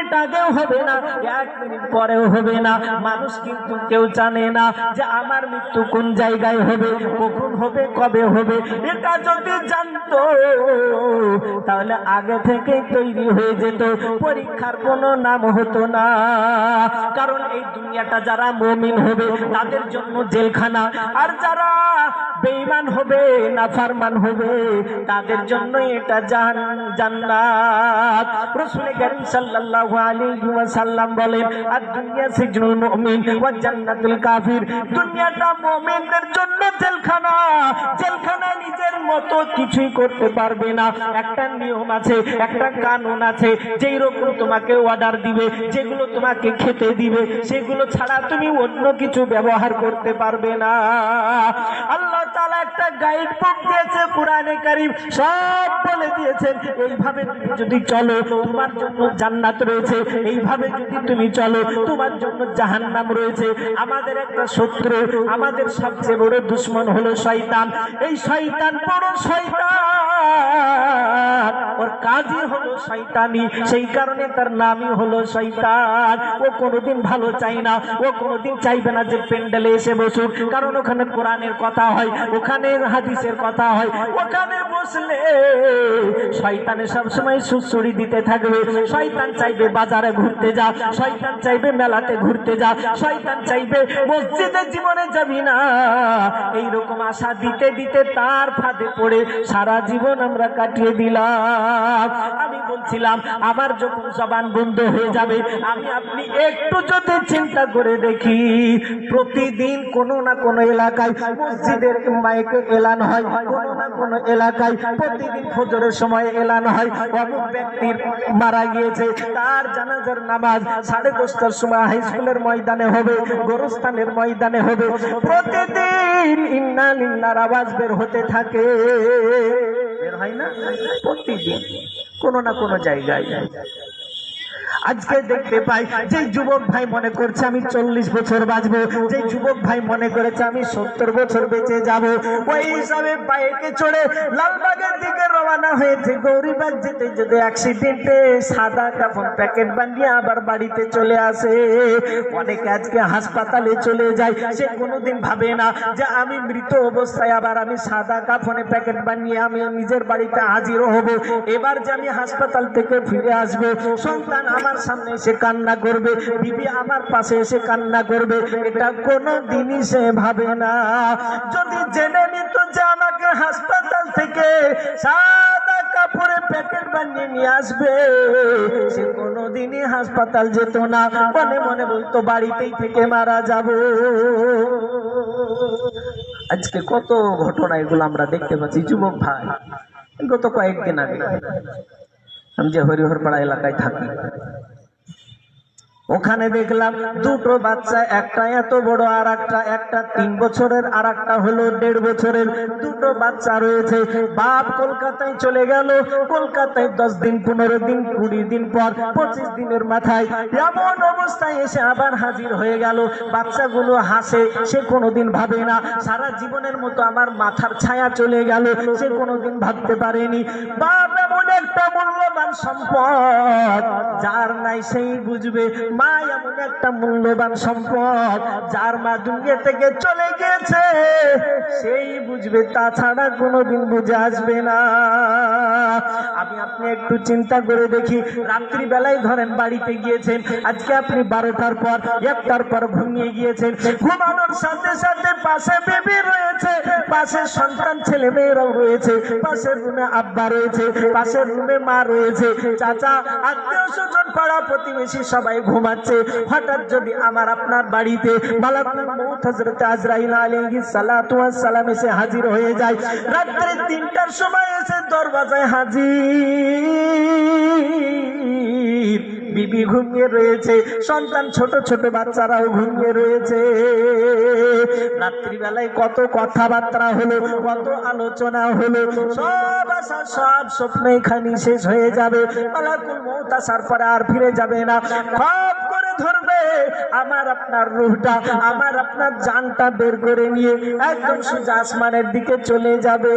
Minute আগেও হবে না, 1 মিনিট পরেও হবে না। মানুষ কিন্তু কেউ জানে না যে আমার মৃত্যু কোন জায়গায় হবে, কখন হবে, কবে হবে। এটা যদি জানতো তাহলে আগে থেকে তৈরি হয়ে যেত, পরীক্ষার কোনো নাম হতো না। কারণ এই দুনিয়াটা যারা মুমিন হবে তাদের জন্য জেলখানা, আর যারা বেঈমান হবে, নাফরমান হবে, তাদের জন্য এটা জান্নাত। রাসূল কারীম সাল্লাল্লাহু আলাইহি ওয়াসাল্লাম বলেন, আদ-দুনিয়া সিজনুল মুমিন ওয়া জান্নাতুল কাফির। দুনিয়াটা মুমিনদের জন্য জেলখানা। জেলখানা নিজের মতো কিছুই করতে পারবে না। একটা নিয়ম আছে, একটা কানুন আছে, যেই রকম তোমাকে অর্ডার দিবে, যেগুলো তোমাকে খেতে দিবে, সেগুলো ছাড়া তুমি অন্য কিছু ব্যবহার করতে পারবে না। আল্লাহ তাআলা একটা গাইড বুক দিয়েছে, কোরআনে কারীম সব বলে দিয়েছেন। এইভাবে তুমি যদি চলো তোমার জন্য জান্নাত রয়েছে, এইভাবে যদি তুমি চলো তোমার জন্য জাহান্নাম রয়েছে। আমাদের একটা শত্রু, আমাদের সবচেয়ে বড় দুশমন হলো শয়তান। এই শয়তান বড় শয়তান, ওর কাজই হলো শয়তানি, সেই কারণে তার নামই হলো শয়তান। ও কোনোদিন ভালো চাই না, ও কোনোদিন চাইবে না যে প্যান্ডেলে এসে বসুক, কারণ ওখানে কোরআনের কথা হয়, ওখানে হাদিসের কথা হয়। ওখানে বসলে শয়তানে সবসময় সুসুড়ি দিতে থাকবে। শয়তান চাইবে বাজারে ঘুরতে যা, শয়তান চাইবে মেলাতে ঘুরতে যা, শয়তান চাইবে মসজিদে জীবনে যাবি না। এইরকম আশা দিতে দিতে তার ফাঁদে পড়ে সারা জীবন আমরা কাটিয়ে দিলাম। আমি বলছিলাম আমার যখন জবান বন্ধ হয়ে যাবে, আমি আপনি একটু যদি চিন্তা করে দেখি, প্রতিদিন কোনো না কোনো এলাকায় মসজিদের মাইকে এলান হয়, কোনো না কোনো এলাকায় প্রতিদিন ফজরের সময় এলান হয়, অমুক ব্যক্তির মারা গিয়েছে, তার জানাজার নামাজ 10:30টার সময় হাই স্কুলের ময়দানে হবে, গোরস্থানের ময়দানে হবে। প্রতিদিন ইন্না লিল্লাহর আওয়াজ বের হতে থাকে, বের হয় না? প্রতিদিন কোনো না কোনো জায়গায়। আজকে দেখতে পাই যে যুবক ভাই মনে করছে আমি 40 বছর বাঁচবো, যে যুবক ভাই মনে করেছে আমি 70 বছর বেঁচে যাব, ওই হিসাবে বাইকে চড়ে লালবাগের দিকে রওনা হয়েছে। গৌরীবাগ যেতে যেতে অ্যাক্সিডেন্টে সাদা কাফন প্যাকেট বানিয়ে আবার বাড়িতে চলে আসে। অনেকে আজকে হাসপাতালে চলে যায়, সে কোনোদিন ভাবে না যে আমি মৃত অবস্থায় আবার আমি সাদা কাফনে প্যাকেট বানিয়ে আমি নিজের বাড়িতে হাজির হব, এবার যে আমি হাসপাতাল থেকে ফিরে আসবো, সন্তান আমার সামনে এসে কান্না করবে, বিবি আমার পাশে এসে কান্না করবে, এটা কোনো দিনই সে ভাবে না। যদি জেনে নিত যে আমাকে হাসপাতাল থেকে সাদা কাপড়ে প্যাকেট বানিয়ে নিয়ে আসবে, সে কোনোদিনই হাসপাতাল যেত না, মনে মনে বলতো বাড়িতেই থেকে মারা যাব। আজকে কত ঘটনা এগুলো আমরা দেখতে পাচ্ছি। যুবক ভাই, গত কয়েকদিন আগে আমি যে হরিহরপাড়া এলাকায় থাকি, ওখানে দেখলাম দুটো বাচ্চা, একটা এত বড় আর একটা 3 বছরের আর একটা হলো 1.5 বছরের। দুটো বাচ্চা রয়েছে। বাপ কলকাতায় চলে গেল, কলকাতায় 10 দিন 15 দিন 20 দিন পর 25 দিনের মাথায় এমন অবস্থায় এসে আবার হাজির হয়ে গেল। বাচ্চাগুলো হাসে, সে কোনোদিন ভাবে না সারা জীবনের মতো আমার মাথার ছায়া চলে গেল, সে কোনোদিন ভাবতে পারেনি। বাপ এমন একটা মূল্যবান সম্পদ, যার নাই সেই বুঝবে। মা এমন একটা মূল্যবান সম্পদ, যার মা দুনিয়া থেকে চলে গিয়েছে সেই বুঝবে, তাছাড়া কোনোদিন বুঝে আসবে না। আমি আপনি একটু চিন্তা করে দেখি, রাত্রি বেলায় ধরেন বাড়িতে গিয়েছেন, আজকে আপনি 12টার পর 1টার পর ঘুমিয়ে গিয়েছেন। ঘুমানোর সাথে সাথে পাশে বেবি রয়েছে, পাশে সন্তান ছেলে মেয়েরাও রয়েছে, পাশের রুমে আব্বা রয়েছে, পাশের রুমে মা রয়েছে, চাচা আত্মীয় স্বজন পাড়া প্রতিবেশী সবাই ঘুমাচ্ছে। হঠাৎ যদি আমার আপনার বাড়িতে মালাকুল মউত হযরত আজরাইল আলাইহিস সালাতু ওয়াস সালাম এসে হাজির হয়ে যায়, রাত্রে 3টার সময় এসে দরজায় হাজির, বিবি ঘুমিয়ে রয়েছে, সন্তান ছোট ছোট বাচ্চারাও ঘুমিয়ে রয়েছে। রাত্রিবেলায় কত কথাবার্তা হলো, কত আলোচনা হলো, সব আশা সব স্বপ্ন এখানে শেষ হয়ে যাবে। মালাকুল মউত আসার পরে আর ফিরে যাবে না, খপ করে ধরবে আমার আপনার রূহটা, আমার আপনার জানটা বের করে নিয়ে একদম সোজা আসমানের দিকে চলে যাবে।